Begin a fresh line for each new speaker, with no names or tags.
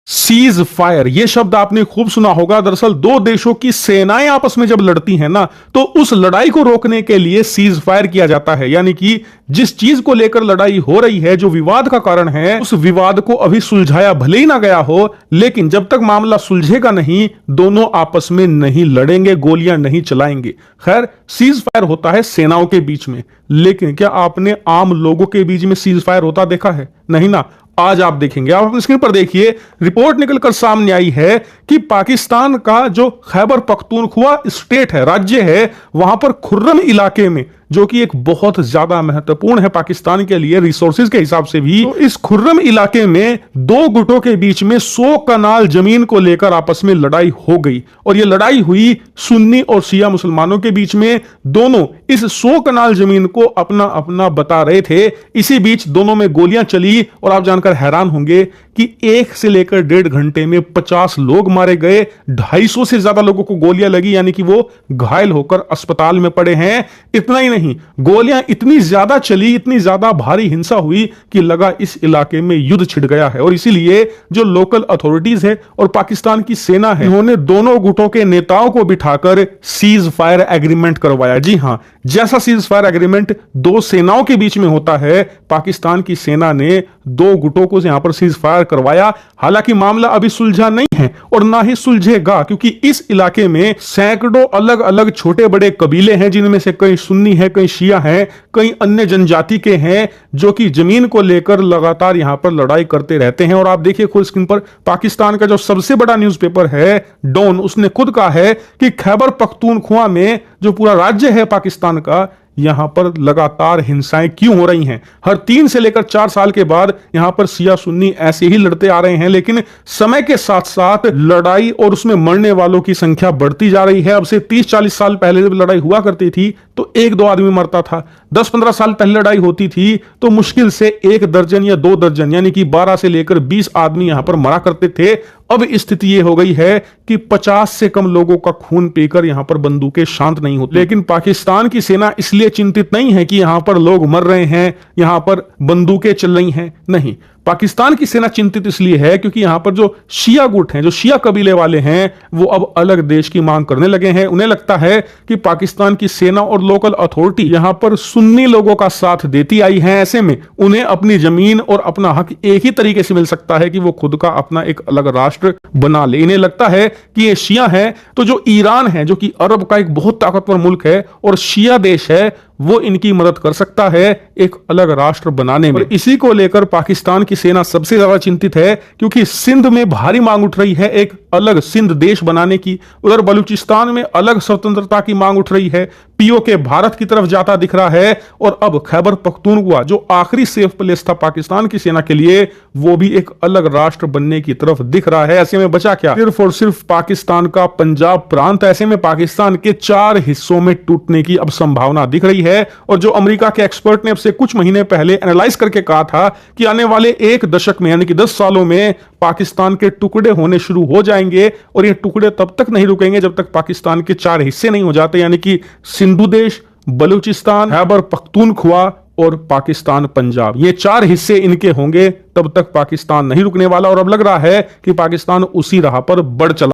Cease fire ये शब्द आपने खूब सुना होगा। दरअसल दो देशों की सेनाएं आपस में जब लड़ती हैं ना, तो उस लड़ाई को रोकने के लिए सीज फायर किया जाता है। यानी कि जिस चीज को लेकर लड़ाई हो रही है, जो विवाद का कारण है, उस विवाद को अभी सुलझाया भले ही ना गया हो, लेकिन जब तक मामला सुलझेगा नहीं, दोनों आपस में नहीं लड़ेंगे, गोलियां नहीं चलाएंगे। खैर, सीज फायर होता है सेनाओं के बीच में, लेकिन क्या आपने आम लोगों के बीच में सीज फायर होता देखा है? नहीं ना। आज आप देखेंगे, आप अपनी स्क्रीन पर देखिए, रिपोर्ट निकलकर सामने आई है कि पाकिस्तान का जो खैबर पख्तूनख्वा स्टेट है, राज्य है, वहां पर खुर्रम इलाके में, जो कि एक बहुत ज्यादा महत्वपूर्ण है पाकिस्तान के लिए रिसोर्सेज के हिसाब से भी, तो इस खुर्रम इलाके में दो गुटों के बीच में 100 कनाल जमीन को लेकर आपस में लड़ाई हो गई। और यह लड़ाई हुई सुन्नी और शिया मुसलमानों के बीच में। दोनों इस 100 कनाल जमीन को अपना अपना बता रहे थे। इसी बीच दोनों में गोलियां चली और आप जानकर हैरान होंगे कि 1 से लेकर 1.5 घंटे में 50 लोग मारे गए, 250 से ज्यादा लोगों को गोलियां लगी, यानी कि वो घायल होकर अस्पताल में पड़े हैं। इतना ही नहीं, गोलियां इतनी ज्यादा चली, इतनी ज्यादा भारी हिंसा हुई कि लगा इस इलाके में युद्ध छिड़ गया है। और इसीलिए जो लोकल अथॉरिटीज है और पाकिस्तान की सेना है, उन्होंने दोनों गुटों के नेताओं को बिठाकर सीज फायर एग्रीमेंट करवाया। जी हां, जैसा सीज फायर एग्रीमेंट दो सेनाओं के बीच में होता है, पाकिस्तान की सेना ने दो गुटों को यहां पर सीज फायर करवाया। हालांकि मामला अभी सुलझा नहीं है और ना ही सुलझेगा, क्योंकि इस इलाके में सैकड़ों अलग अलग छोटे बड़े कबीले हैं, जिनमें से कई सुन्नी है, कई शिया हैं, कई अन्य जनजाति के हैं, जो कि जमीन को लेकर लगातार यहां पर लड़ाई करते रहते हैं। और आप देखिए खुद स्क्रीन पर, पाकिस्तान का जो सबसे बड़ा न्यूज़पेपर है डॉन, उसने खुद कहा है कि खैबर पख्तूनख्वा में जो पूरा राज्य है पाकिस्तान का, यहां पर लगातार हिंसाएं क्यों हो रही हैं। हर 3 से लेकर 4 साल के बाद यहां पर शिया सुन्नी ऐसे ही लड़ते आ रहे हैं, लेकिन समय के साथ साथ लड़ाई और उसमें मरने वालों की संख्या बढ़ती जा रही है। अब से 30-40 साल पहले जब लड़ाई हुआ करती थी तो 1-2 आदमी मरता था। 10-15 साल पहले लड़ाई होती थी तो मुश्किल से 1 दर्जन या 2 दर्जन, यानी कि 12 से लेकर 20 आदमी यहां पर मरा करते थे। अब स्थिति यह हो गई है कि 50 से कम लोगों का खून पीकर यहां पर बंदूकें शांत नहीं होती। लेकिन पाकिस्तान की सेना इसलिए चिंतित नहीं है कि यहां पर लोग मर रहे हैं, यहां पर बंदूकें चल रही हैं। नहीं, पाकिस्तान की सेना चिंतित इसलिए है क्योंकि यहां पर जो शिया गुट हैं, जो शिया कबीले वाले हैं, वो अब अलग देश की मांग करने लगे हैं। उन्हें लगता है कि पाकिस्तान की सेना और लोकल अथॉरिटी यहां पर सुन्नी लोगों का साथ देती आई है। ऐसे में उन्हें अपनी जमीन और अपना हक एक ही तरीके से मिल सकता है कि वो खुद का अपना एक अलग राष्ट्र बना ले। इन्हें लगता है कि ये शिया है तो जो ईरान है, जो कि अरब का एक बहुत ताकतवर मुल्क है और शिया देश है, वो इनकी मदद कर सकता है एक अलग राष्ट्र बनाने में। इसी को लेकर पाकिस्तान की सेना सबसे ज्यादा चिंतित है, क्योंकि सिंध में भारी मांग उठ रही है एक अलग सिंध देश बनाने की। उधर बलूचिस्तान में अलग स्वतंत्रता की मांग उठ रही है। पीओके भारत की तरफ जाता दिख रहा है। और अब खैबर पख्तूनख्वा, जो आखिरी सेफ प्लेस था पाकिस्तान की सेना के लिए, वो भी एक अलग राष्ट्र बनने की तरफ दिख रहा है। ऐसे में बचा क्या? सिर्फ और सिर्फ पाकिस्तान का पंजाब प्रांत। ऐसे में पाकिस्तान के 4 हिस्सों में टूटने की अब संभावना दिख रही है। और जो अमेरिका के एक्सपर्ट ने अब से कुछ महीने पहले एनालाइज करके कहा था कि आने वाले 1 दशक में, यानी कि 10 सालों में पाकिस्तान के टुकड़े होने शुरू हो जाएंगे। और ये टुकड़े तब तक नहीं रुकेंगे जब तक पाकिस्तान के 4 हिस्से नहीं हो जाते, यानी कि सिंधु देश, बलूचिस्तान, खैबर पख्तूनख्वा और पाकिस्तान पंजाब। ये 4 हिस्से इनके होंगे, तब तक पाकिस्तान नहीं रुकने वाला। और अब लग रहा है कि पाकिस्तान उसी राह पर बढ़ चला।